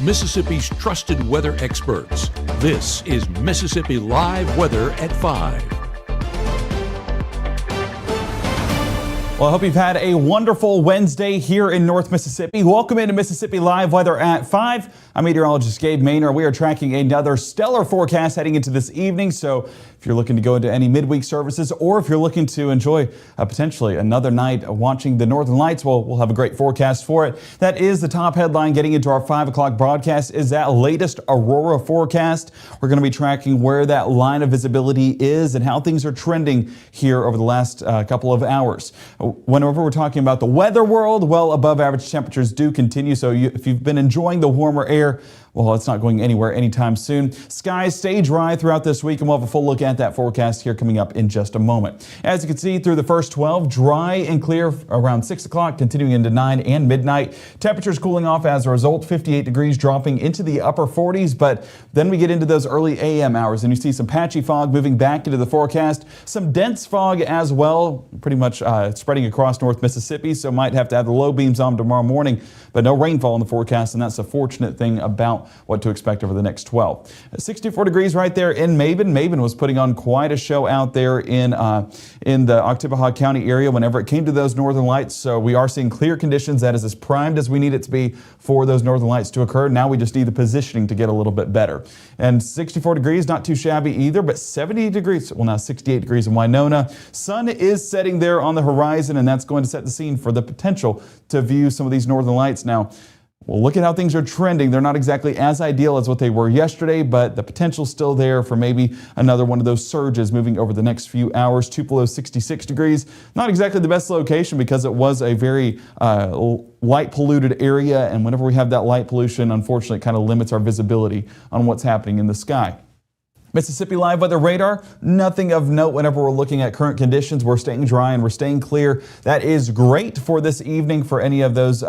Mississippi's trusted weather experts. This is Mississippi Live Weather at 5. Well, I hope you've had a wonderful Wednesday here in North Mississippi. Welcome into Mississippi Live Weather at 5. I'm meteorologist Gabe. We are tracking another stellar forecast heading into this evening. So if you're looking to go into any midweek services, or if you're looking to enjoy potentially another night watching the Northern Lights, well, we'll have a great forecast for it. That is the top headline getting into our 5 o'clock broadcast is that latest Aurora forecast. We're going to be tracking where that line of visibility is and how things are trending here over the last couple of hours. Whenever we're talking about the weather world, well, above average temperatures do continue. So if you've been enjoying the warmer air, well, it's not going anywhere anytime soon. Skies stay dry throughout this week, and we'll have a full look at that forecast here coming up in just a moment. As you can see, through the first 12, dry and clear around 6 o'clock, continuing into 9 and midnight. Temperatures cooling off as a result, 58 degrees dropping into the upper 40s, but then we get into those early AM hours, and you see some patchy fog moving back into the forecast. Some dense fog as well, pretty much spreading across North Mississippi, so might have to have the low beams on tomorrow morning, but no rainfall in the forecast, and that's a fortunate thing about what to expect over the next 12. 64 degrees right there in Maben. Maben was putting on quite a show out there in the Oktibbeha County area whenever it came to those northern lights. So we are seeing clear conditions. That is as primed as we need it to be for those northern lights to occur. Now we just need the positioning to get a little bit better. And 64 degrees, not too shabby either, but 70 degrees, well now 68 degrees in Winona. Sun is setting there on the horizon, and that's going to set the scene for the potential to view some of these northern lights. Now, well, look at how things are trending. They're not exactly as ideal as what they were yesterday, but the potential's still there for maybe another one of those surges moving over the next few hours. Tupelo 66 degrees. Not exactly the best location because it was a very light polluted area, and whenever we have that light pollution, unfortunately, it kind of limits our visibility on what's happening in the sky. Mississippi Live Weather Radar, nothing of note whenever we're looking at current conditions. We're staying dry and we're staying clear. That is great for this evening for any of those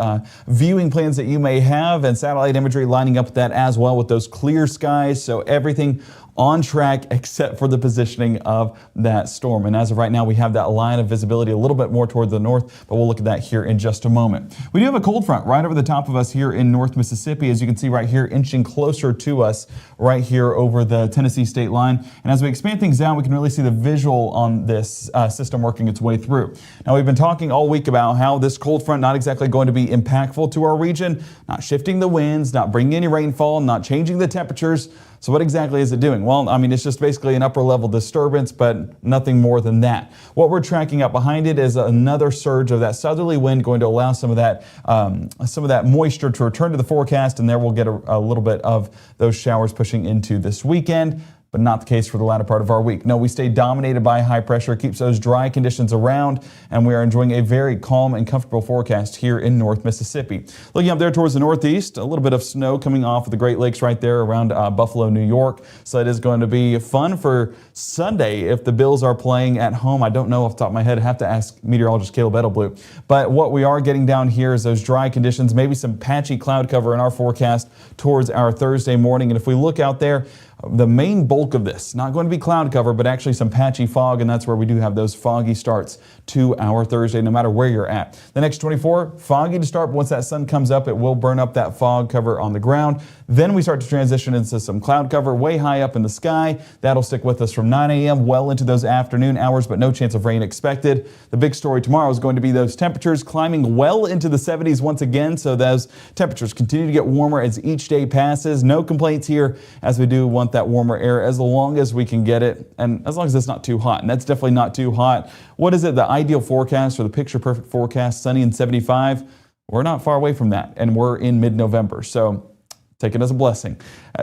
viewing plans that you may have, and satellite imagery lining up with that as well with those clear skies. So everything on track except for the positioning of that storm. And as of right now, we have that line of visibility a little bit more toward the north, but we'll look at that here in just a moment. We do have a cold front right over the top of us here in North Mississippi, as you can see right here, inching closer to us right here over the Tennessee state line. And as we expand things down, we can really see the visual on this system working its way through. Now, we've been talking all week about how this cold front not exactly going to be impactful to our region, not shifting the winds, not bringing any rainfall, not changing the temperatures. So what exactly is it doing? Well, I mean, it's just basically an upper level disturbance, but nothing more than that. What we're tracking up behind it is another surge of that southerly wind going to allow some of that moisture to return to the forecast, and there we'll get a little bit of those showers pushing into this weekend. But not the case for the latter part of our week. No, we stay dominated by high pressure, keeps those dry conditions around, and we are enjoying a very calm and comfortable forecast here in North Mississippi. Looking up there towards the northeast, a little bit of snow coming off of the Great Lakes right there around Buffalo, New York. So it is going to be fun for Sunday if the Bills are playing at home. I don't know off the top of my head. I have to ask meteorologist Caleb Edelblue. But what we are getting down here is those dry conditions, maybe some patchy cloud cover in our forecast towards our Thursday morning. And if we look out there, the main bulk of this, not going to be cloud cover, but actually some patchy fog, and that's where we do have those foggy starts to our Thursday, no matter where you're at. The next 24, foggy to start, but once that sun comes up, it will burn up that fog cover on the ground. Then we start to transition into some cloud cover way high up in the sky. That'll stick with us from 9 a.m. well into those afternoon hours, but no chance of rain expected. The big story tomorrow is going to be those temperatures climbing well into the 70s once again, so those temperatures continue to get warmer as each day passes. No complaints here, as we do want that warmer air as long as we can get it, and as long as it's not too hot, and that's definitely not too hot. What is it, the ideal forecast or the picture perfect forecast, sunny and 75? We're not far away from that, and we're in mid-November, so take it as a blessing.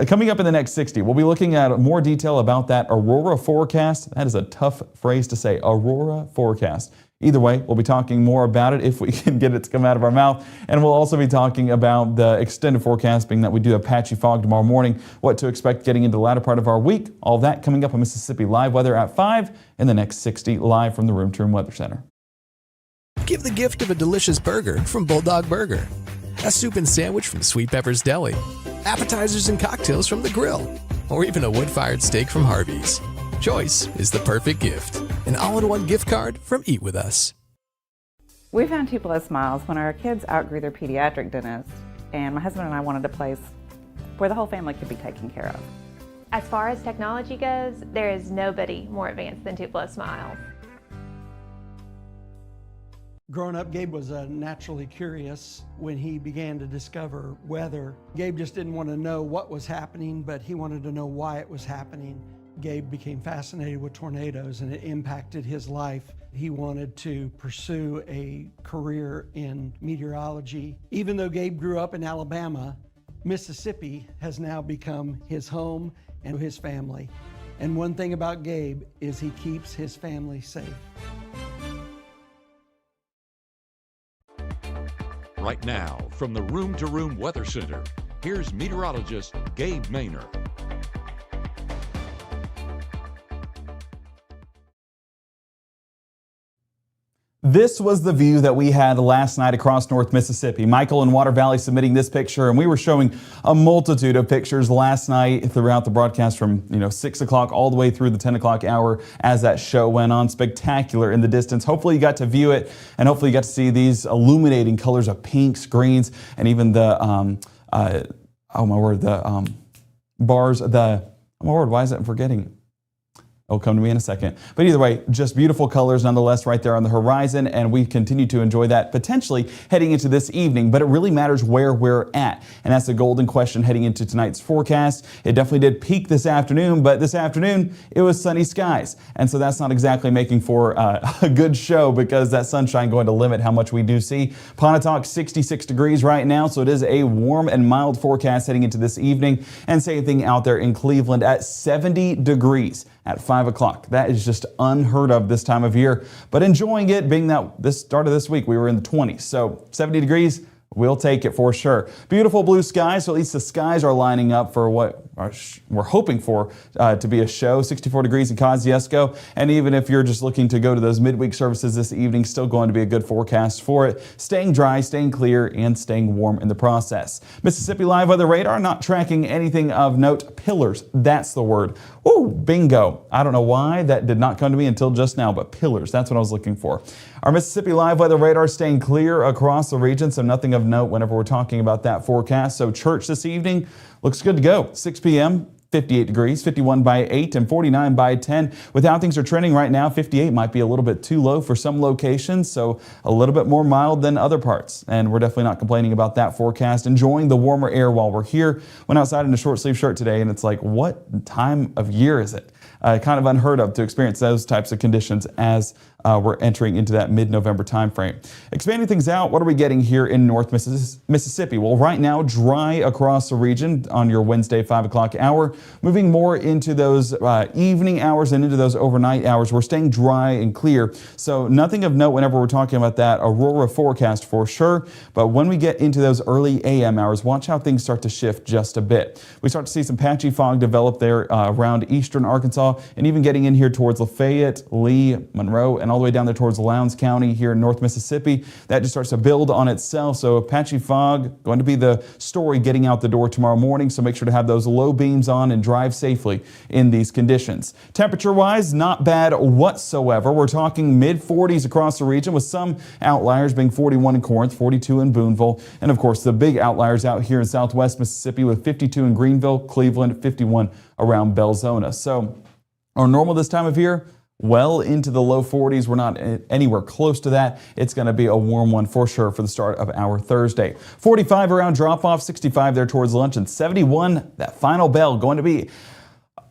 Coming up in the next 60, we'll be looking at more detail about that Aurora forecast. That is a tough phrase to say, Aurora forecast. Either way, we'll be talking more about it if we can get it to come out of our mouth. And we'll also be talking about the extended forecast, being that we do have patchy fog tomorrow morning, what to expect getting into the latter part of our week. All that coming up on Mississippi Live Weather at 5 in the next 60, live from the Room to Room Weather Center. Give the gift of a delicious burger from Bulldog Burger, a soup and sandwich from Sweet Pepper's Deli, appetizers and cocktails from The Grill, or even a wood-fired steak from Harvey's. Choice is the perfect gift. An all-in-one gift card from Eat With Us. We found Tupelo Smiles when our kids outgrew their pediatric dentist, and my husband and I wanted a place where the whole family could be taken care of. As far as technology goes, there is nobody more advanced than Tupelo Smiles. Growing up, Gabe was naturally curious. When he began to discover weather, Gabe just didn't want to know what was happening, but he wanted to know why it was happening. Gabe became fascinated with tornadoes, and it impacted his life. He wanted to pursue a career in meteorology. Even though Gabe grew up in Alabama, Mississippi has now become his home and his family. And one thing about Gabe is he keeps his family safe. Right now, from the Room to Room Weather Center, here's meteorologist Gabe Maynor. This was the view that we had last night across North Mississippi. Michael in Water Valley submitting this picture, and we were showing a multitude of pictures last night throughout the broadcast from 6 o'clock all the way through the 10 o'clock hour as that show went on. Spectacular in the distance. Hopefully you got to view it, and hopefully you got to see these illuminating colors of pinks, greens, and even the bars. Why is it forgetting? It'll come to me in a second. But either way, just beautiful colors nonetheless right there on the horizon, and we continue to enjoy that potentially heading into this evening, but it really matters where we're at. And that's the golden question heading into tonight's forecast. It definitely did peak this afternoon, but this afternoon it was sunny skies. And so that's not exactly making for a good show, because that sunshine going to limit how much we do see. Pontotoc 66 degrees right now, so it is a warm and mild forecast heading into this evening. And same thing out there in Cleveland at 70 degrees. At 5 o'clock. That is just unheard of this time of year, but enjoying it, being that this start of this week we were in the 20s. So 70 degrees, we'll take it for sure. Beautiful blue skies, so at least the skies are lining up for what we're hoping for to be a show. 64 degrees in Kosciuszko, and even if you're just looking to go to those midweek services this evening, still going to be a good forecast for it. Staying dry, staying clear, and staying warm in the process. Mississippi Live Weather Radar not tracking anything of note. Pillars, that's the word. Ooh, bingo. I don't know why that did not come to me until just now, but pillars, that's what I was looking for. Our Mississippi Live Weather Radar staying clear across the region, so nothing of note whenever we're talking about that forecast. So church this evening looks good to go. 6 p.m. 58 degrees, 51 by 8, and 49 by 10. With how things are trending right now, 58 might be a little bit too low for some locations, so a little bit more mild than other parts. And we're definitely not complaining about that forecast. Enjoying the warmer air while we're here. Went outside in a short sleeve shirt today, and it's like, what time of year is it? Kind of unheard of to experience those types of conditions as we're entering into that mid-November time frame. Expanding things out, what are we getting here in North Mississippi? Well, right now, dry across the region on your Wednesday 5 o'clock hour. Moving more into those evening hours and into those overnight hours, we're staying dry and clear. So nothing of note whenever we're talking about that Aurora forecast for sure. But when we get into those early AM hours, watch how things start to shift just a bit. We start to see some patchy fog develop there around eastern Arkansas, and even getting in here towards Lafayette, Lee, Monroe, and all the way down there towards Lowndes County here in North Mississippi. That just starts to build on itself. So patchy fog going to be the story getting out the door tomorrow morning. So make sure to have those low beams on and drive safely in these conditions. Temperature-wise, not bad whatsoever. We're talking mid-40s across the region, with some outliers being 41 in Corinth, 42 in Booneville, and of course the big outliers out here in southwest Mississippi with 52 in Greenville, Cleveland, 51 around Belzona. So our normal this time of year, well into the low 40s. We're not anywhere close to that. It's going to be a warm one for sure for the start of our Thursday. 45 around drop-off, 65 there towards lunch, and 71, that final bell, going to be,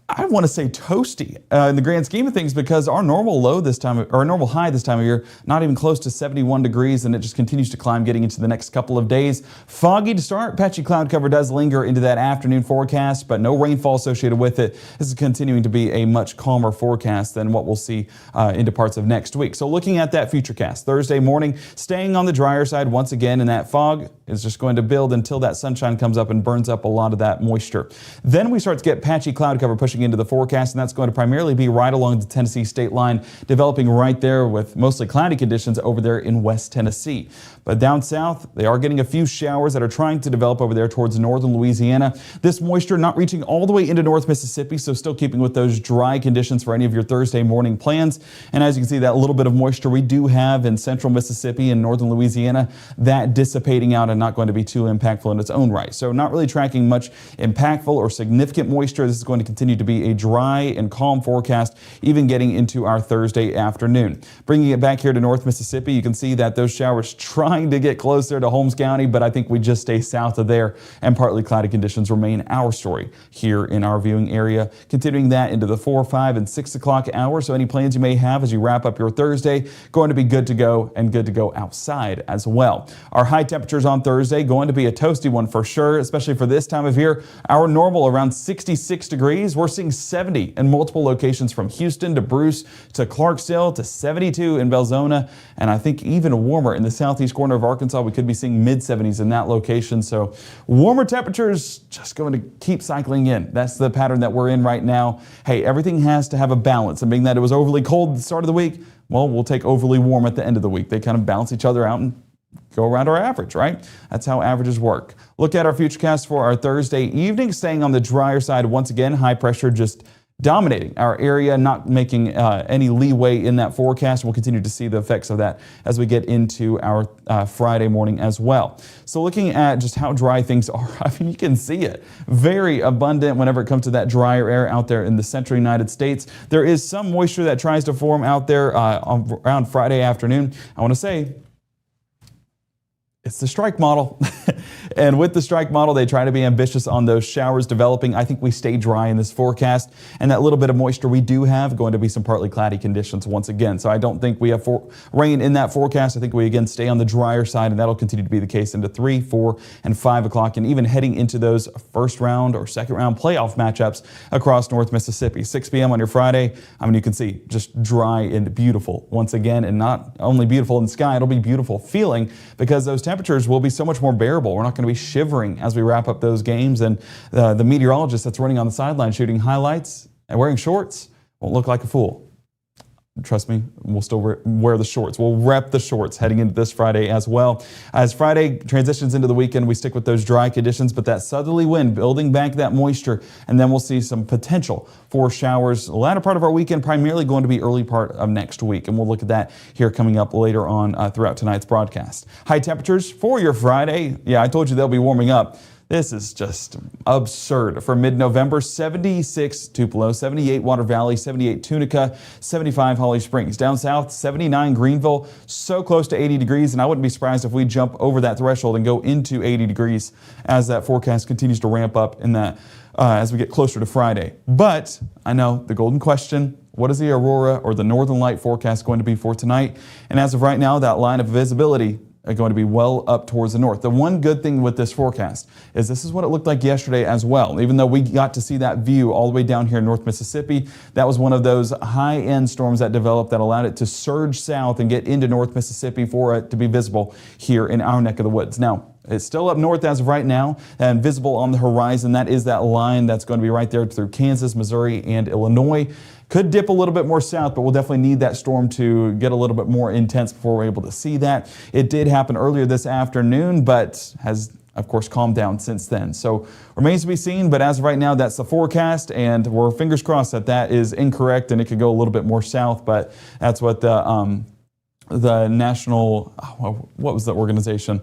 I want to say, toasty in the grand scheme of things, because our normal low this time, or our normal high this time of year, not even close to 71 degrees, and it just continues to climb getting into the next couple of days. Foggy to start. Patchy cloud cover does linger into that afternoon forecast, but no rainfall associated with it. This is continuing to be a much calmer forecast than what we'll see into parts of next week. So looking at that futurecast, Thursday morning, staying on the drier side once again, and that fog is just going to build until that sunshine comes up and burns up a lot of that moisture. Then we start to get patchy cloud cover pushing into the forecast, and that's going to primarily be right along the Tennessee state line, developing right there with mostly cloudy conditions over there in West Tennessee. But down south, they are getting a few showers that are trying to develop over there towards northern Louisiana. This moisture not reaching all the way into North Mississippi, so still keeping with those dry conditions for any of your Thursday morning plans. And as you can see, that little bit of moisture we do have in central Mississippi and northern Louisiana, that dissipating out of not going to be too impactful in its own right. So not really tracking much impactful or significant moisture. This is going to continue to be a dry and calm forecast, even getting into our Thursday afternoon. Bringing it back here to North Mississippi, you can see that those showers trying to get closer to Holmes County, but I think we just stay south of there, and partly cloudy conditions remain our story here in our viewing area. Continuing that into the 4, 5, and 6 o'clock hour. So any plans you may have as you wrap up your Thursday, going to be good to go, and good to go outside as well. Our high temperatures on Thursday going to be a toasty one for sure, especially for this time of year. Our normal around 66 degrees. We're seeing 70 in multiple locations from Houston to Bruce to Clarksdale to 72 in Belzona, and I think even warmer in the southeast corner of Arkansas. We could be seeing mid-70s in that location. So warmer temperatures just going to keep cycling in. That's the pattern that we're in right now. Hey, everything has to have a balance, and being that it was overly cold at the start of the week, well, we'll take overly warm at the end of the week. They kind of balance each other out and go around our average, right? That's how averages work. Look at our futurecast for our Thursday evening, staying on the drier side once again. High pressure just dominating our area, not making any leeway in that forecast. We'll continue to see the effects of that as we get into our Friday morning as well. So looking at just how dry things are, I mean, you can see it. Very abundant whenever it comes to that drier air out there in the central United States. There is some moisture that tries to form out there around Friday afternoon. I want to say, it's the strike model. And with the strike model, they try to be ambitious on those showers developing. I think we stay dry in this forecast, and that little bit of moisture we do have going to be some partly cloudy conditions once again. So I don't think we have rain in that forecast. I think we again stay on the drier side, and that'll continue to be the case into 3, 4, and 5 o'clock, and even heading into those first round or second round playoff matchups across North Mississippi. 6 p.m. on your Friday, I mean, you can see just dry and beautiful once again, and not only beautiful in the sky, it'll be beautiful feeling because those temperatures will be so much more bearable. We're not going to be shivering as we wrap up those games, and the meteorologist that's running on the sideline shooting highlights and wearing shorts won't look like a fool. Trust me, we'll still wear the shorts. We'll rep the shorts heading into this Friday as well. As Friday transitions into the weekend, we stick with those dry conditions, but that southerly wind building back that moisture, and then we'll see some potential for showers. The latter part of our weekend, primarily going to be early part of next week, and we'll look at that here coming up later on throughout tonight's broadcast. High temperatures for your Friday. Yeah, I told you they'll be warming up. This is just absurd. For mid-November, 76 Tupelo, 78 Water Valley, 78 Tunica, 75 Holly Springs. Down south, 79 Greenville, so close to 80 degrees, and I wouldn't be surprised if we jump over that threshold and go into 80 degrees as that forecast continues to ramp up in that as we get closer to Friday. But I know the golden question, what is the Aurora or the Northern Light forecast going to be for tonight? And as of right now, that line of visibility are going to be well up towards the north. The one good thing with this forecast is this is what it looked like yesterday as well. Even though we got to see that view all the way down here in North Mississippi, that was one of those high-end storms that developed that allowed it to surge south and get into North Mississippi for it to be visible here in our neck of the woods. Now, it's still up north as of right now and visible on the horizon. That is that line that's going to be right there through Kansas, Missouri, and Illinois. Could dip a little bit more south, but we'll definitely need that storm to get a little bit more intense before we're able to see that. It did happen earlier this afternoon, but has, of course, calmed down since then. So remains to be seen, but as of right now, that's the forecast, and we're fingers crossed that that is incorrect and it could go a little bit more south, but that's what the national, what was the organization?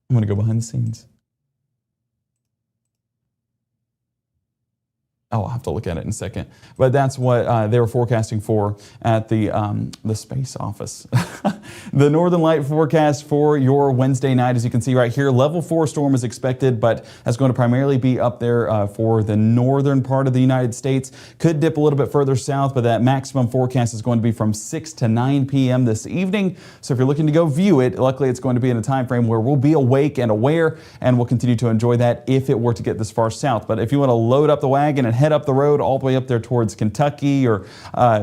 I'm going to go behind the scenes. I'll have to look at it in a second. But that's what they were forecasting for at the space office. The Northern Light forecast for your Wednesday night, as you can see right here, level 4 storm is expected, but that's going to primarily be up there for the northern part of the United States. Could dip a little bit further south, but that maximum forecast is going to be from 6 to 9 p.m. this evening. So if you're looking to go view it, luckily it's going to be in a time frame where we'll be awake and aware, and we'll continue to enjoy that if it were to get this far south. But if you want to load up the wagon and head up the road all the way up there towards Kentucky or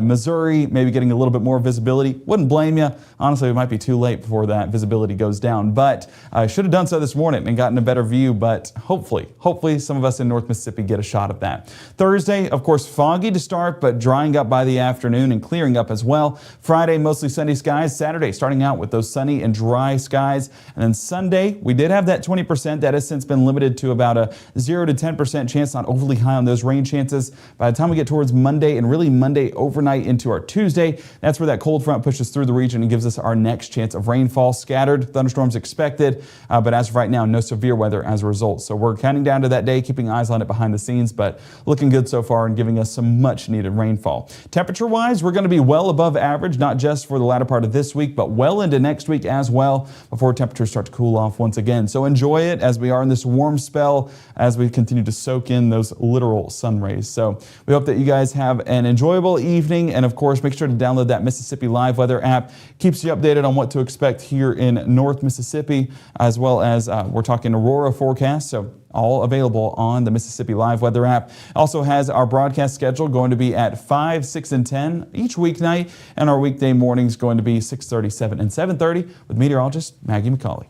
Missouri, maybe getting a little bit more visibility, wouldn't blame you. Honestly, it might be too late before that visibility goes down, but I should have done so this morning and gotten a better view, but hopefully some of us in North Mississippi get a shot of that. Thursday, of course, foggy to start, but drying up by the afternoon and clearing up as well. Friday, mostly sunny skies. Saturday, starting out with those sunny and dry skies. And then Sunday, we did have that 20%. That has since been limited to about a 0 to 10% chance, not overly high on those rain chances. By the time we get towards Monday and really Monday overnight into our Tuesday, that's where that cold front pushes through the region and gives us our next chance of rainfall. Scattered thunderstorms expected, but as of right now, no severe weather as a result. So we're counting down to that day, keeping eyes on it behind the scenes, but looking good so far and giving us some much needed rainfall. Temperature-wise, we're going to be well above average, not just for the latter part of this week, but well into next week as well, before temperatures start to cool off once again. So enjoy it as we are in this warm spell as we continue to soak in those literal sun rays. So we hope that you guys have an enjoyable evening, and of course, make sure to download that Mississippi Live Weather app. Keeps you updated on what to expect here in North Mississippi, as well as we're talking Aurora forecast. So all available on the Mississippi Live Weather app. Also has our broadcast schedule going to be at 5, 6, and 10 each weeknight, and our weekday mornings going to be 6:30, 7, and 7:30 with meteorologist Maggie McCauley.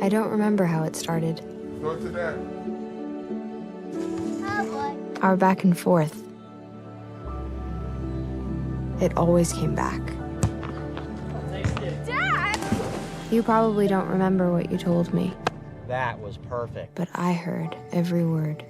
I don't remember how it started. Go to that. Our back and forth. It always came back. Dad! You probably don't remember what you told me. That was perfect. But I heard every word.